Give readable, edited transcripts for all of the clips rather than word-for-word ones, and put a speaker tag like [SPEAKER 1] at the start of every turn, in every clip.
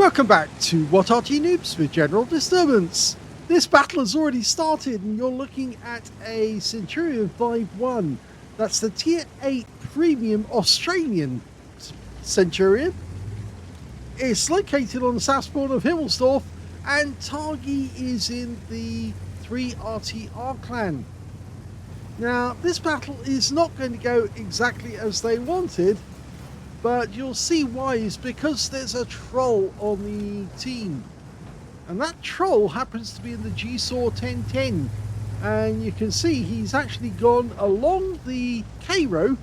[SPEAKER 1] Welcome back to What Arty Noobs with General Disturbance. This battle has already started and you're looking at a Centurion MK. That's the Tier 8 Premium Australian Centurion. It's located on the south border of Himmelsdorf and targy is in the 3 RT clan. Now this battle is not going to go exactly as they wanted, but you'll see why. Is because there's a troll on the team, and that troll happens to be in the GeForce 1010, and you can see he's actually gone along the K row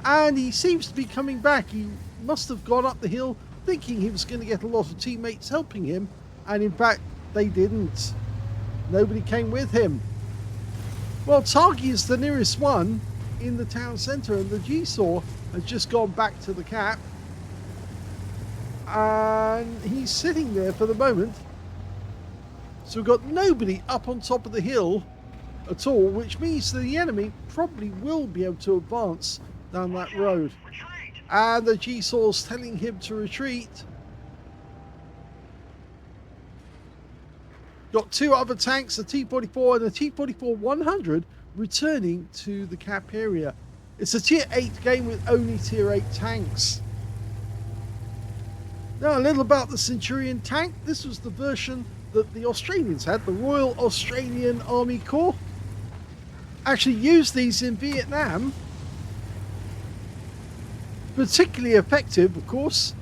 [SPEAKER 1] and he seems to be coming back. He must have gone up the hill thinking he was going to get a lot of teammates helping him, and in fact they didn't. Nobody came with him. Well, targy is the nearest one in the town centre, and the GeForce has just gone back to the cap and he's sitting there for the moment. So we've got nobody up on top of the hill at all, which means that the enemy probably will be able to advance down that road. And the GeForce telling him to retreat. Got two other tanks, a T-44 and a T-44-100, returning to the cap area. It's a Tier 8 game with only Tier 8 tanks. Now a little about the Centurion tank. This was the version that the Australians had, the Royal Australian Army Corps. Actually used these in Vietnam. Particularly effective, of course.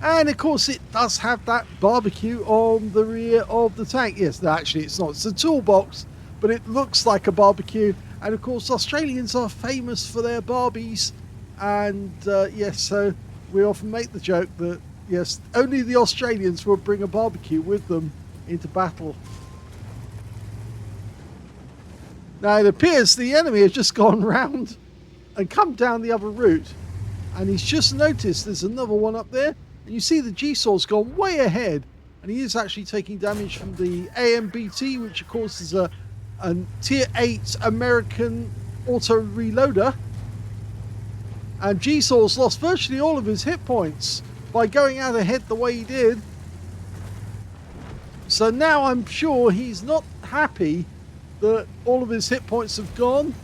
[SPEAKER 1] And of course it does have that barbecue on the rear of the tank. Yes, actually it's not. It's a toolbox, but it looks like a barbecue. And of course Australians are famous for their barbies. And yes, so we often make the joke that yes, only the Australians will bring a barbecue with them into battle. Now it appears the enemy has just gone round and come down the other route. And he's just noticed there's another one up there. And you see the GeForce's gone way ahead, and he is actually taking damage from the AMBT, which of course is a Tier 8 American auto reloader. And GeForce lost virtually all of his hit points by going out ahead the way he did. So now I'm sure he's not happy that all of his hit points have gone.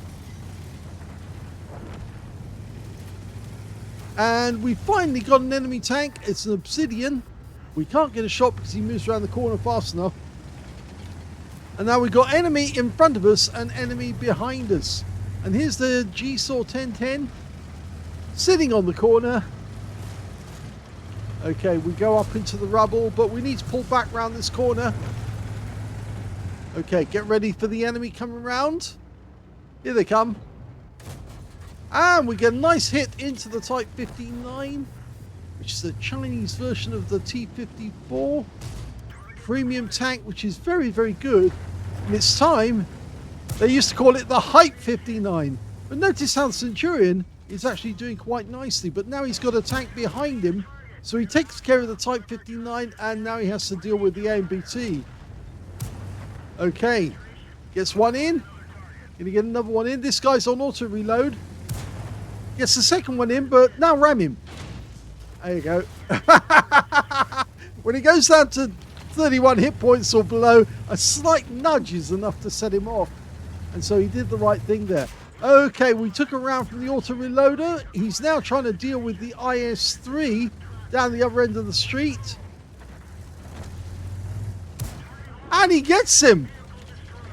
[SPEAKER 1] And we finally got an enemy tank. It's an Obsidian. We can't get a shot because he moves around the corner fast enough. And now we've got enemy in front of us and enemy behind us. And here's the GeForce 1010 sitting on the corner. Okay, we go up into the rubble, but we need to pull back round this corner. Okay, get ready for the enemy coming around. Here they come. And we get a nice hit into the Type 59, which is the Chinese version of the T-54 premium tank, which is very, very good. In its time, they used to call it the Hype 59. But notice how the Centurion is actually doing quite nicely. But now he's got a tank behind him, so he takes care of the Type 59, and now he has to deal with the AMBT. Okay, gets one in. Gonna get another one in. This guy's on auto reload. Gets the second one in, but now ram him. There you go. When he goes down to 31 hit points or below, a slight nudge is enough to set him off. And so he did the right thing there. Okay, we took a round from the auto reloader. He's now trying to deal with the IS-3 down the other end of the street. And he gets him.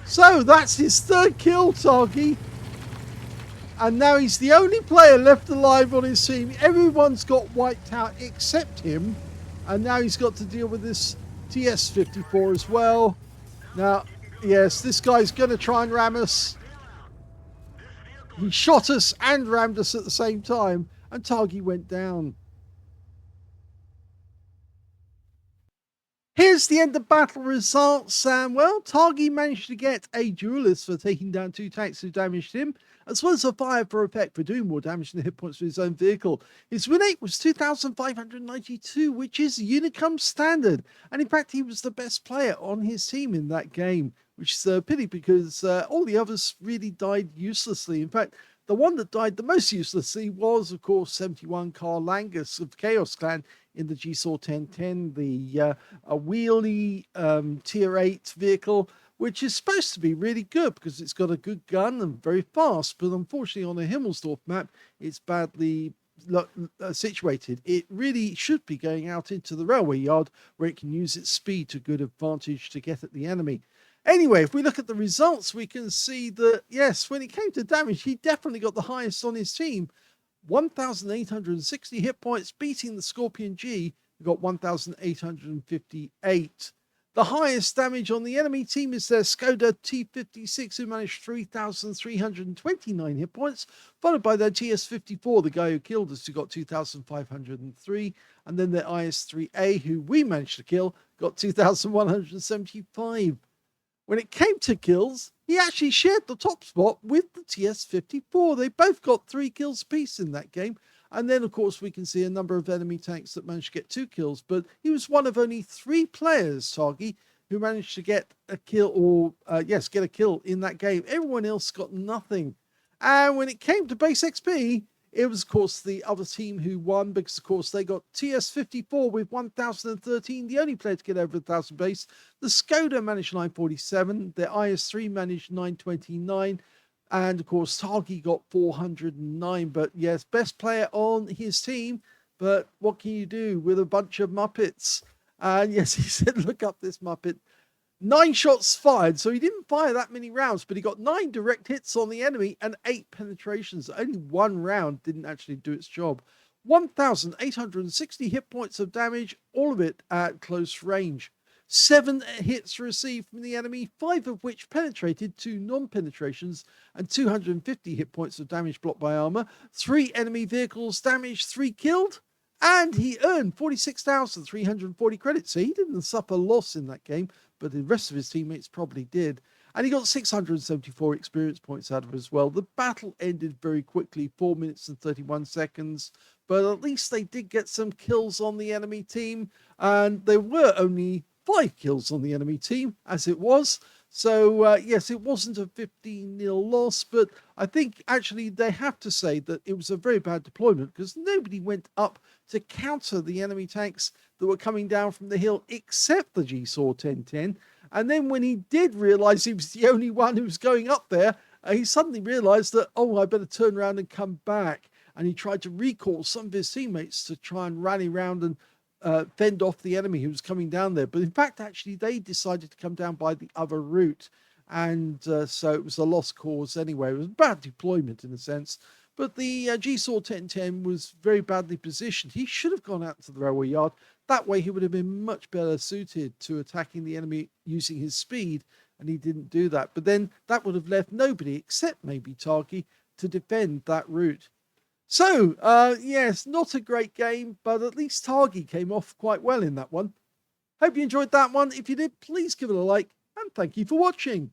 [SPEAKER 1] So that's his third kill, targy. And now he's the only player left alive on his team. Everyone's got wiped out except him. And now he's got to deal with this TS-54 as well. Now, yes, this guy's going to try and ram us. He shot us and rammed us at the same time. And targy went down. Here's the end of battle results. And well, targy managed to get a duelist for taking down two tanks who damaged him, as well as a fire for effect for doing more damage than the hit points for his own vehicle. His win rate was 2,592, which is Unicum standard. And in fact, he was the best player on his team in that game, which is a pity because all the others really died uselessly. In fact, The one that died the most uselessly was, of course, 71 Carl Langus of Chaos Clan in the GSOR 1010, the a wheelie tier 8 vehicle, which is supposed to be really good because it's got a good gun and very fast, but unfortunately on a Himmelsdorf map, it's badly situated. It really should be going out into the railway yard where it can use its speed to good advantage to get at the enemy. Anyway, if we look at the results, we can see that, yes, when it came to damage, he definitely got the highest on his team. 1,860 hit points, beating the Scorpion G, who got 1,858. The highest damage on the enemy team is their Skoda T56, who managed 3,329 hit points, followed by their TS54, the guy who killed us, who got 2,503, and then their IS3A, who we managed to kill, got 2,175. When it came to kills, he actually shared the top spot with the TS54. They both got 3 kills apiece in that game. And then, of course, we can see a number of enemy tanks that managed to get 2 kills. But he was one of only 3 players, Targy, who managed to get a kill or, get a kill in that game. Everyone else got nothing. And when it came to base XP, it was, of course, the other team who won because, of course, they got TS54 with 1,013, the only player to get over 1,000 base. The Skoda managed 947. The IS3 managed 929. And, of course, Targy got 409. But, yes, best player on his team. But what can you do with a bunch of Muppets? And, yes, he said, look up this Muppet. 9 shots fired, so he didn't fire that many rounds, but he got 9 direct hits on the enemy and 8 penetrations. Only 1 round didn't actually do its job. 1,860 hit points of damage, all of it at close range. 7 hits received from the enemy, 5 of which penetrated, 2 non-penetrations, and 250 hit points of damage blocked by armor. 3 enemy vehicles damaged, 3 killed, and he earned 46,340 credits. So he didn't suffer loss in that game, but the rest of his teammates probably did. And he got 674 experience points out of it as well. The battle ended very quickly, 4 minutes and 31 seconds. But at least they did get some kills on the enemy team. And there were only 5 kills on the enemy team, as it was. So, yes, it wasn't a 15-0 loss, but I think actually they have to say that it was a very bad deployment because nobody went up to counter the enemy tanks that were coming down from the hill except the GSOR 1010. And then when he did realize he was the only one who was going up there, he suddenly realized that, oh, I better turn around and come back. And he tried to recall some of his teammates to try and rally around and fend off the enemy who was coming down there. But in fact, actually, they decided to come down by the other route. And so it was a lost cause anyway. It was bad deployment in a sense. But the GSOR 1010 was very badly positioned. He should have gone out to the railway yard. That way he would have been much better suited to attacking the enemy using his speed. And he didn't do that. But then that would have left nobody except maybe Targy to defend that route. So, yes, not a great game, but at least Targy came off quite well in that one. Hope you enjoyed that one. If you did, please give it a like, and thank you for watching.